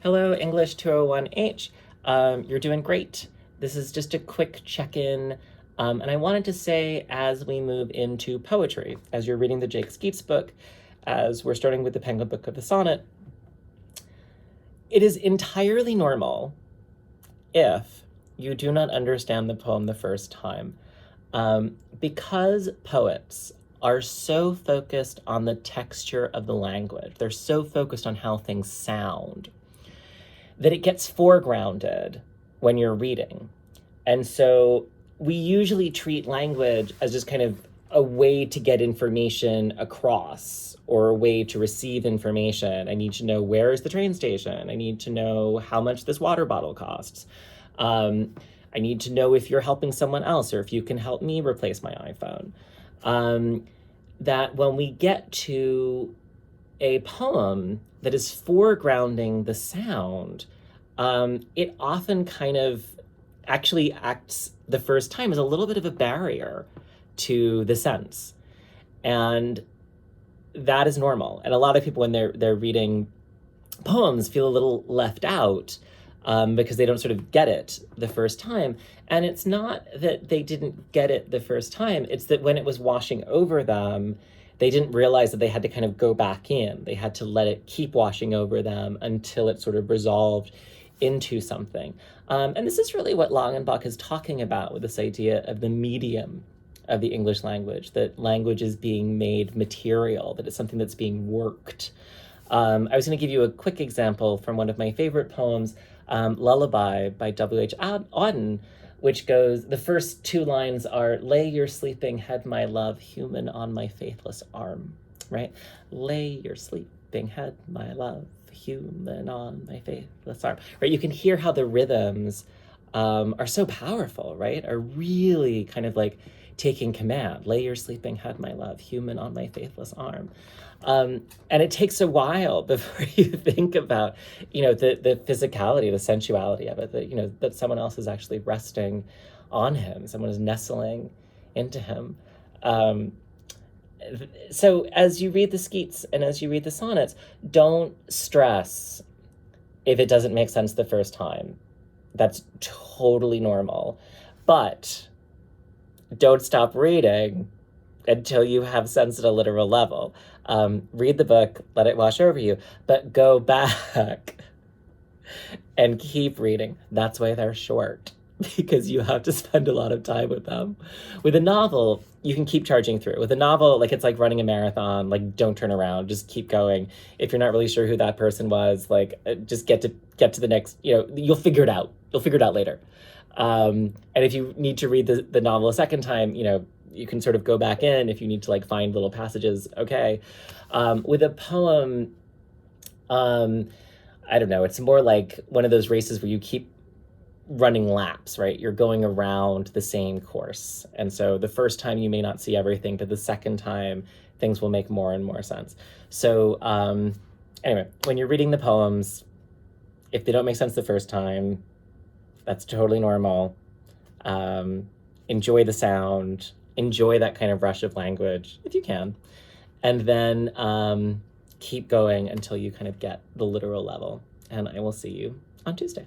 Hello, English 201H. You're doing great. This is just a quick check-in. And I wanted to say, as we move into poetry, as you're reading the Jake Skeets book, as we're starting with the Penguin Book of the Sonnet, it is entirely normal if you do not understand the poem the first time. Because poets are so focused on the texture of the language, they're so focused on how things sound, that it gets foregrounded when you're reading. And so we usually treat language as just kind of a way to get information across or a way to receive information. I need to know where is the train station. I need to know how much this water bottle costs. I need to know if you're helping someone else or if you can help me replace my iPhone. That when we get to a poem that is foregrounding the sound, it often kind of actually acts the first time as a little bit of a barrier to the sense. And that is normal. And a lot of people, when they're reading poems, feel a little left out because they don't sort of get it the first time. And it's not that they didn't get it the first time, it's that when it was washing over them, they didn't realize that they had to kind of go back in. They had to let it keep washing over them until it sort of resolved into something. And this is really what Langenbach is talking about with this idea of the medium of the English language, that language is being made material, that it's something that's being worked. I was going to give you a quick example from one of my favorite poems, Lullaby by W.H. Auden, which goes, the first two lines are, lay your sleeping head, my love, human on my faithless arm, right? Lay your sleeping head, my love, human on my faithless arm, right? You can hear how the rhythms are so powerful, right? Are really kind of like taking command. Lay your sleeping head, my love, human on my faithless arm. And it takes a while before you think about, the physicality, the sensuality of it, that, that someone else is actually resting on him, someone is nestling into him. So as you read the Skeets and as you read the sonnets, don't stress if it doesn't make sense the first time. That's totally normal. But don't stop reading until you have sense at a literal level. Read the book, let it wash over you, but go back and keep reading. That's why they're short, because you have to spend a lot of time with them. With a novel, you can keep charging through. With a novel, it's like running a marathon, don't turn around, just keep going. If you're not really sure who that person was, just get to the next, you'll figure it out. You'll figure it out later. And if you need to read the novel a second time, you can sort of go back in if you need to find little passages. Okay. With a poem, I don't know, it's more like one of those races where you keep running laps, right? You're going around the same course. And so the first time you may not see everything, but the second time things will make more and more sense. So anyway, when you're reading the poems, if they don't make sense the first time, that's totally normal. Enjoy the sound, enjoy that kind of rush of language, if you can. And then keep going until you kind of get the literal level. And I will see you on Tuesday.